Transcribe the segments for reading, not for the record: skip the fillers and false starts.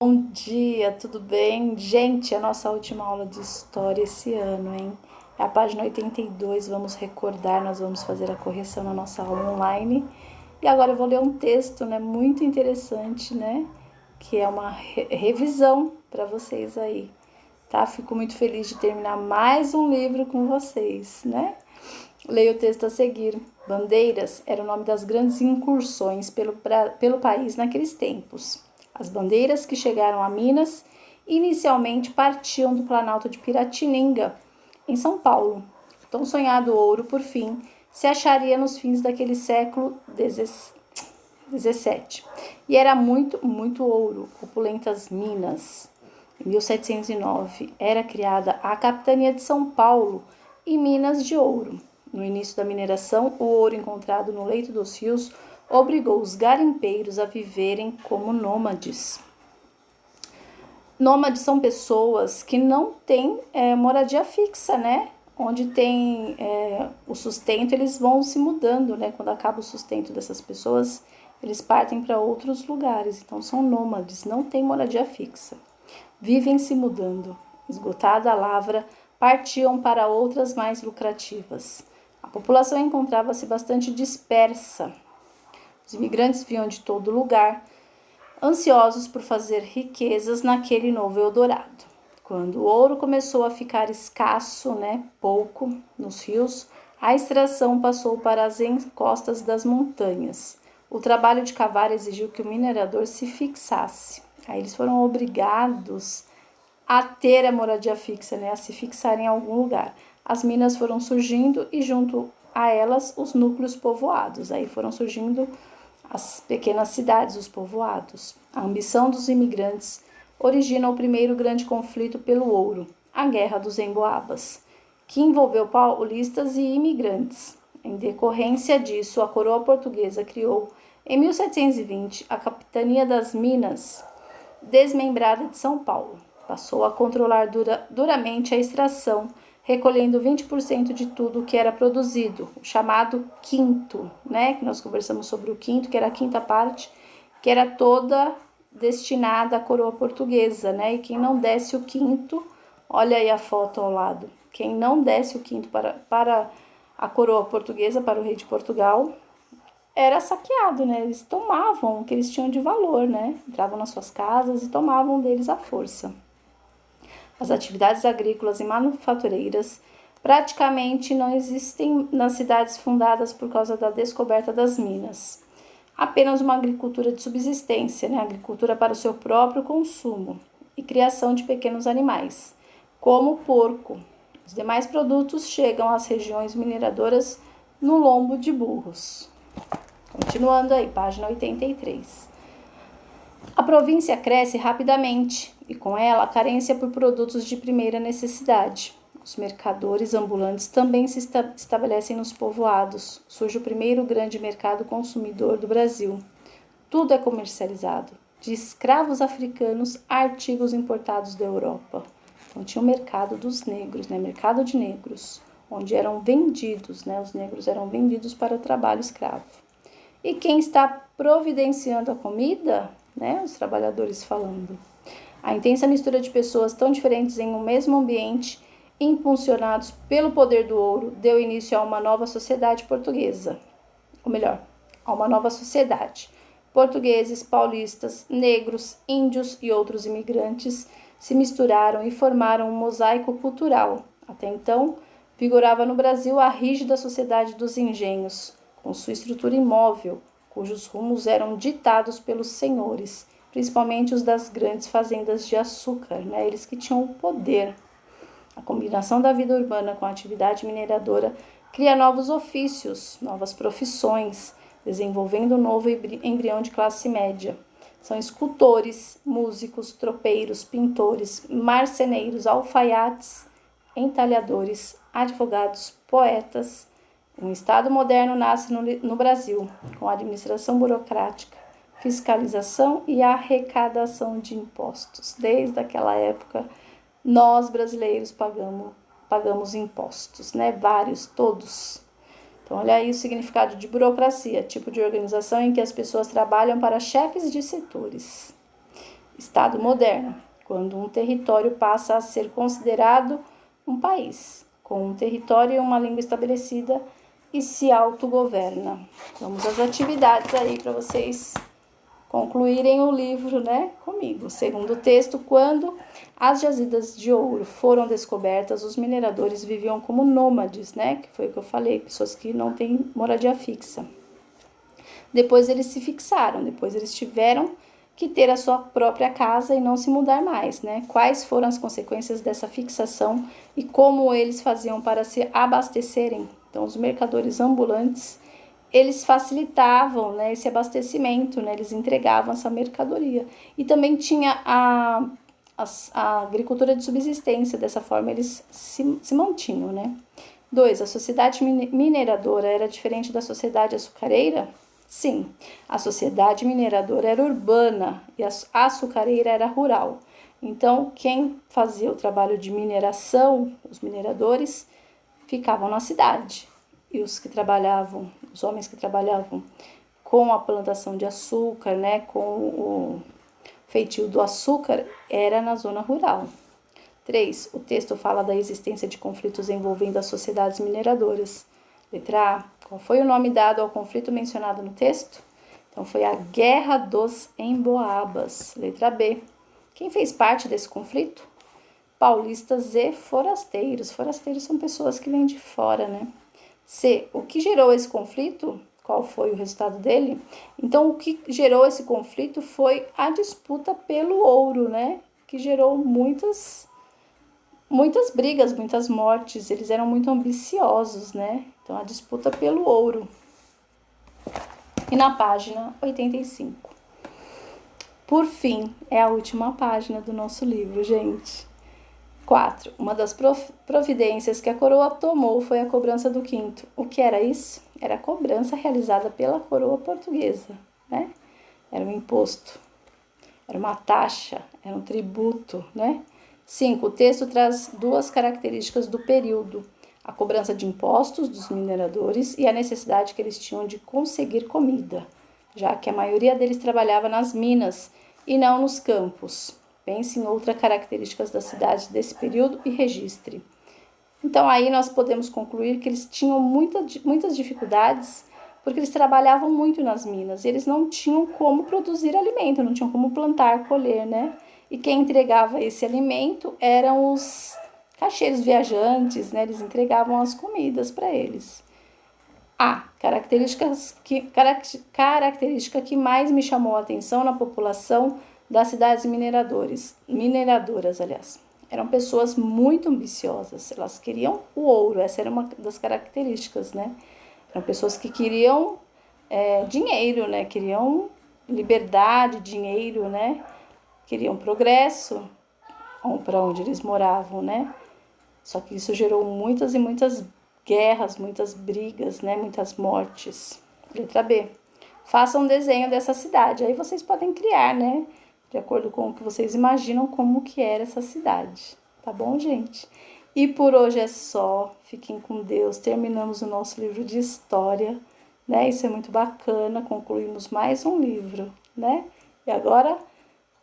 Bom dia, tudo bem? Gente, a nossa última aula de história esse ano, hein? É a página 82, vamos recordar, nós vamos fazer a correção na nossa aula online. E agora eu vou ler um texto, né, muito interessante, né? Que é uma revisão para vocês aí, tá? Fico muito feliz de terminar mais um livro com vocês, né? Leio o texto a seguir. Bandeiras era o nome das grandes incursões pelo país naqueles tempos. As bandeiras que chegaram a Minas inicialmente partiam do Planalto de Piratininga, em São Paulo. O tão sonhado ouro, por fim, se acharia nos fins daquele século XVII. E era muito, muito ouro, opulentas minas. Em 1709, era criada a Capitania de São Paulo e Minas de Ouro. No início da mineração, o ouro encontrado no leito dos rios obrigou os garimpeiros a viverem como nômades. Nômades são pessoas que não têm moradia fixa, né? Onde tem o sustento, eles vão se mudando, né? Quando acaba o sustento dessas pessoas, eles partem para outros lugares. Então, são nômades, não têm moradia fixa. Vivem se mudando. Esgotada a lavra, partiam para outras mais lucrativas. A população encontrava-se bastante dispersa. Os imigrantes vinham de todo lugar, ansiosos por fazer riquezas naquele novo Eldorado. Quando o ouro começou a ficar escasso, né, pouco, nos rios, a extração passou para as encostas das montanhas. O trabalho de cavar exigiu que o minerador se fixasse. Aí eles foram obrigados a ter a moradia fixa, né, a se fixar em algum lugar. As minas foram surgindo e junto a elas os núcleos povoados. Aí foram surgindo as pequenas cidades, os povoados. A ambição dos imigrantes origina o primeiro grande conflito pelo ouro, a Guerra dos Emboabas, que envolveu paulistas e imigrantes. Em decorrência disso, a coroa portuguesa criou, em 1720, a Capitania das Minas, desmembrada de São Paulo. Passou a controlar duramente a extração, recolhendo 20% de tudo que era produzido, o chamado quinto, né? Que nós conversamos sobre o quinto, que era a quinta parte, que era toda destinada à coroa portuguesa, né? E quem não desse o quinto, olha aí a foto ao lado, quem não desse o quinto para a coroa portuguesa, para o rei de Portugal, era saqueado, né? Eles tomavam o que eles tinham de valor, né? Entravam nas suas casas e tomavam deles à força. As atividades agrícolas e manufatureiras praticamente não existem nas cidades fundadas por causa da descoberta das minas. Apenas uma agricultura de subsistência, né? Agricultura para o seu próprio consumo e criação de pequenos animais, como o porco. Os demais produtos chegam às regiões mineradoras no lombo de burros. Continuando aí, página 83. A província cresce rapidamente e com ela a carência por produtos de primeira necessidade. Os mercadores ambulantes também se estabelecem nos povoados. Surge o primeiro grande mercado consumidor do Brasil. Tudo é comercializado, de escravos africanos a artigos importados da Europa. Então tinha o mercado dos negros, né? Mercado de negros, onde eram vendidos, né? Os negros eram vendidos para o trabalho escravo. E quem está providenciando a comida, né? Os trabalhadores falando. A intensa mistura de pessoas tão diferentes em um mesmo ambiente, impulsionados pelo poder do ouro, deu início a uma nova sociedade portuguesa. Ou melhor, a uma nova sociedade. Portugueses, paulistas, negros, índios e outros imigrantes se misturaram e formaram um mosaico cultural. Até então, vigorava no Brasil a rígida sociedade dos engenhos, com sua estrutura imóvel, cujos rumos eram ditados pelos senhores, principalmente os das grandes fazendas de açúcar, né? Eles que tinham o poder. A combinação da vida urbana com a atividade mineradora cria novos ofícios, novas profissões, desenvolvendo um novo embrião de classe média. São escultores, músicos, tropeiros, pintores, marceneiros, alfaiates, entalhadores, advogados, poetas. Um Estado moderno nasce no Brasil, com administração burocrática, fiscalização e arrecadação de impostos. Desde aquela época, nós brasileiros pagamos impostos, né? Vários, todos. Então, olha aí o significado de burocracia, tipo de organização em que as pessoas trabalham para chefes de setores. Estado moderno, quando um território passa a ser considerado um país, com um território e uma língua estabelecida e se autogoverna. Vamos às atividades aí para vocês concluírem o livro, né, comigo. Segundo o texto, quando as jazidas de ouro foram descobertas, os mineradores viviam como nômades, né, que foi o que eu falei, pessoas que não têm moradia fixa. Depois eles se fixaram, depois eles tiveram que ter a sua própria casa e não se mudar mais, né? Quais foram as consequências dessa fixação e como eles faziam para se abastecerem? Então, os mercadores ambulantes, eles facilitavam, né, esse abastecimento, né? Eles entregavam essa mercadoria. E também tinha a agricultura de subsistência, dessa forma eles se mantinham, né? 2. A sociedade mineradora era diferente da sociedade açucareira? Sim, a sociedade mineradora era urbana e a açucareira era rural. Então, quem fazia o trabalho de mineração, os mineradores, ficavam na cidade. E os homens que trabalhavam com a plantação de açúcar, né, com o feitio do açúcar, era na zona rural. 3. O texto fala da existência de conflitos envolvendo as sociedades mineradoras. Letra A. Qual foi o nome dado ao conflito mencionado no texto? Então, foi a Guerra dos Emboabas. Letra B. Quem fez parte desse conflito? Paulistas e forasteiros. Forasteiros são pessoas que vêm de fora, né? C. O que gerou esse conflito? Qual foi o resultado dele? Então, o que gerou esse conflito foi a disputa pelo ouro, né? Que gerou muitas brigas, muitas mortes. Eles eram muito ambiciosos, né? Então, a disputa pelo ouro. E na página 85. Por fim, é a última página do nosso livro, gente. 4. Uma das providências que a coroa tomou foi a cobrança do quinto. O que era isso? Era a cobrança realizada pela coroa portuguesa, né? Era um imposto, era uma taxa, era um tributo, né? 5. O texto traz duas características do período: a cobrança de impostos dos mineradores e a necessidade que eles tinham de conseguir comida, já que a maioria deles trabalhava nas minas e não nos campos. Pense em outras características das cidades desse período e registre. Então, aí nós podemos concluir que eles tinham muitas dificuldades, porque eles trabalhavam muito nas minas e eles não tinham como produzir alimento, não tinham como plantar, colher, né? E quem entregava esse alimento eram os caixeiros viajantes, né? Eles entregavam as comidas para eles. A. Característica que mais me chamou a atenção na população das cidades mineradoras, aliás. Eram pessoas muito ambiciosas, elas queriam o ouro, essa era uma das características, né? Eram pessoas que queriam dinheiro, né? Queriam liberdade, dinheiro, né? Queriam progresso para onde eles moravam, né? Só que isso gerou muitas e muitas guerras, muitas brigas, né? Muitas mortes. Letra B. Faça um desenho dessa cidade. Aí vocês podem criar, né? De acordo com o que vocês imaginam como que era essa cidade. Tá bom, gente? E por hoje é só. Fiquem com Deus. Terminamos o nosso livro de história, né? Isso é muito bacana. Concluímos mais um livro, né? E agora,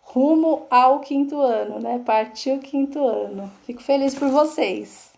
rumo ao 5º ano, né? Partiu o 5º ano. Fico feliz por vocês.